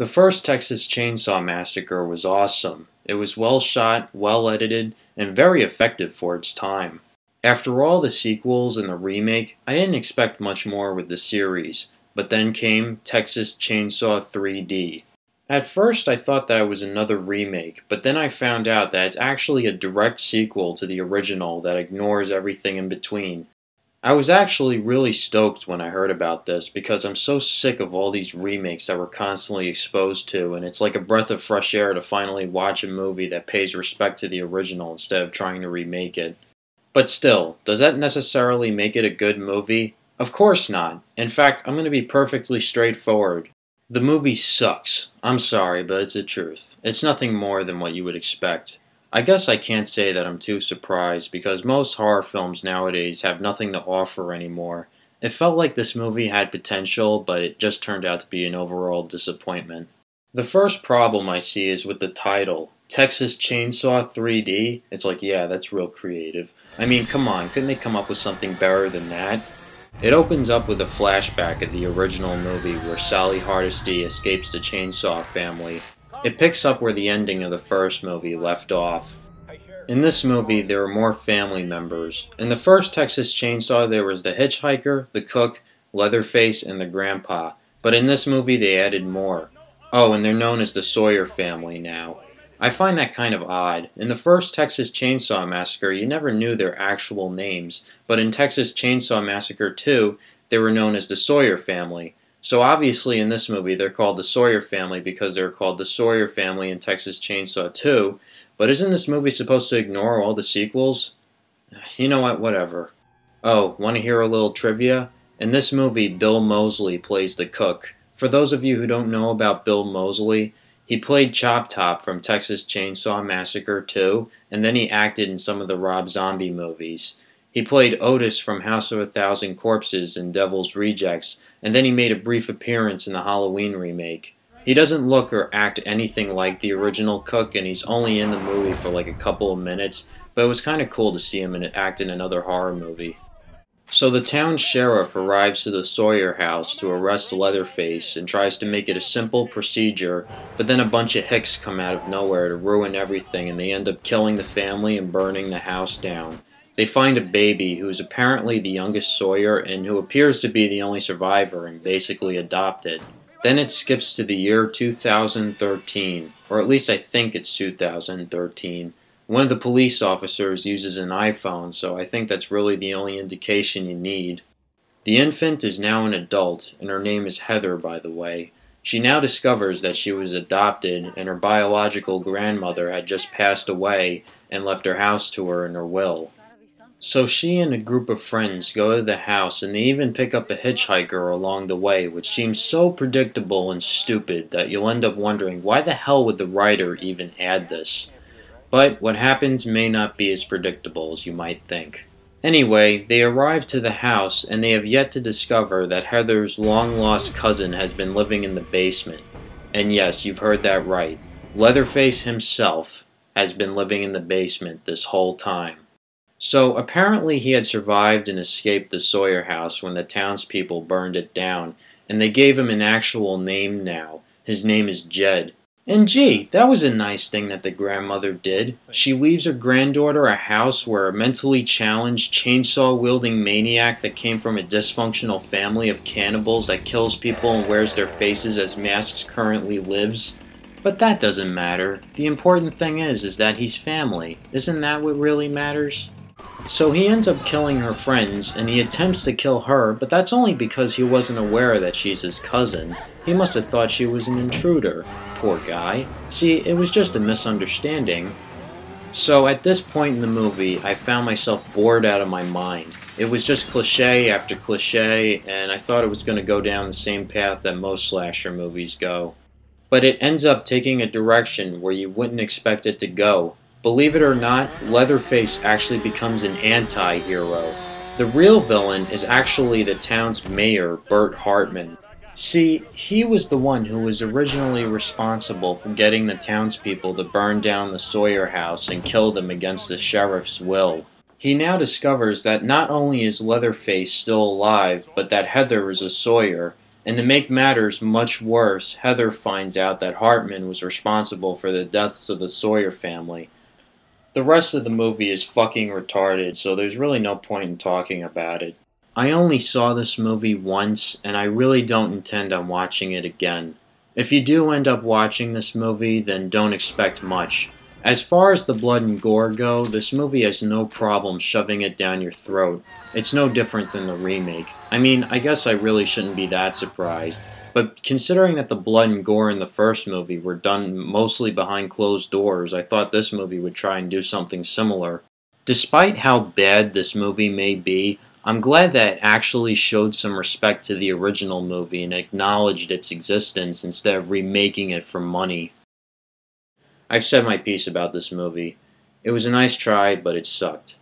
The first Texas Chainsaw Massacre was awesome. It was well shot, well edited, and very effective for its time. After all the sequels and the remake, I didn't expect much more with the series, but then came Texas Chainsaw 3D. At first I thought that it was another remake, but then I found out that it's actually a direct sequel to the original that ignores everything in between. I was actually really stoked when I heard about this because I'm so sick of all these remakes that we're constantly exposed to, and it's like a breath of fresh air to finally watch a movie that pays respect to the original instead of trying to remake it. But still, does that necessarily make it a good movie? Of course not. In fact, I'm going to be perfectly straightforward. The movie sucks. I'm sorry, but it's the truth. It's nothing more than what you would expect. I guess I can't say that I'm too surprised because most horror films nowadays have nothing to offer anymore. It felt like this movie had potential, but it just turned out to be an overall disappointment. The first problem I see is with the title, Texas Chainsaw 3D. It's like, yeah, that's real creative. I mean, come on, couldn't they come up with something better than that? It opens up with a flashback of the original movie where Sally Hardesty escapes the Chainsaw family. It picks up where the ending of the first movie left off. In this movie, there are more family members. In the first Texas Chainsaw, there was the hitchhiker, the cook, Leatherface, and the grandpa. But in this movie, they added more. Oh, and they're known as the Sawyer family now. I find that kind of odd. In the first Texas Chainsaw Massacre, you never knew their actual names. But in Texas Chainsaw Massacre 2, they were known as the Sawyer family. So obviously in this movie they're called the Sawyer family because they're called the Sawyer family in Texas Chainsaw 2, but isn't this movie supposed to ignore all the sequels? You know what, whatever. Oh, want to hear a little trivia? In this movie, Bill Moseley plays the cook. For those of you who don't know about Bill Moseley, he played Chop Top from Texas Chainsaw Massacre 2, and then he acted in some of the Rob Zombie movies. He played Otis from House of a Thousand Corpses and Devil's Rejects, and then he made a brief appearance in the Halloween remake. He doesn't look or act anything like the original Cook, and he's only in the movie for like a couple of minutes, but it was kind of cool to see him act in another horror movie. So the town sheriff arrives to the Sawyer house to arrest Leatherface and tries to make it a simple procedure, but then a bunch of hicks come out of nowhere to ruin everything, and they end up killing the family and burning the house down. They find a baby who is apparently the youngest Sawyer and who appears to be the only survivor and basically adopted. Then it skips to the year 2013, or at least I think it's 2013. One of the police officers uses an iPhone, so I think that's really the only indication you need. The infant is now an adult, and her name is Heather, by the way. She now discovers that she was adopted and her biological grandmother had just passed away and left her house to her in her will. So she and a group of friends go to the house, and they even pick up a hitchhiker along the way, which seems so predictable and stupid that you'll end up wondering why the hell would the writer even add this? But what happens may not be as predictable as you might think. Anyway, they arrive to the house, and they have yet to discover that Heather's long-lost cousin has been living in the basement. And yes, you've heard that right. Leatherface himself has been living in the basement this whole time. So apparently he had survived and escaped the Sawyer house when the townspeople burned it down, and they gave him an actual name now. His name is Jed. And gee, that was a nice thing that the grandmother did. She leaves her granddaughter a house where a mentally challenged, chainsaw-wielding maniac that came from a dysfunctional family of cannibals that kills people and wears their faces as masks currently lives. But that doesn't matter. The important thing is that he's family. Isn't that what really matters? So he ends up killing her friends, and he attempts to kill her, but that's only because he wasn't aware that she's his cousin. He must have thought she was an intruder. Poor guy. See, it was just a misunderstanding. So at this point in the movie, I found myself bored out of my mind. It was just cliche after cliche, and I thought it was going to go down the same path that most slasher movies go. But it ends up taking a direction where you wouldn't expect it to go. Believe it or not, Leatherface actually becomes an anti-hero. The real villain is actually the town's mayor, Bert Hartman. See, he was the one who was originally responsible for getting the townspeople to burn down the Sawyer house and kill them against the sheriff's will. He now discovers that not only is Leatherface still alive, but that Heather is a Sawyer, And to make matters much worse, Heather finds out that Hartman was responsible for the deaths of the Sawyer family. The rest of the movie is fucking retarded, so there's really no point in talking about it. I only saw this movie once, and I really don't intend on watching it again. If you do end up watching this movie, then don't expect much. As far as the blood and gore go, this movie has no problem shoving it down your throat. It's no different than the remake. I mean, I guess I really shouldn't be that surprised, but considering that the blood and gore in the first movie were done mostly behind closed doors, I thought this movie would try and do something similar. Despite how bad this movie may be, I'm glad that it actually showed some respect to the original movie and acknowledged its existence instead of remaking it for money. I've said my piece about this movie. It was a nice try, but it sucked.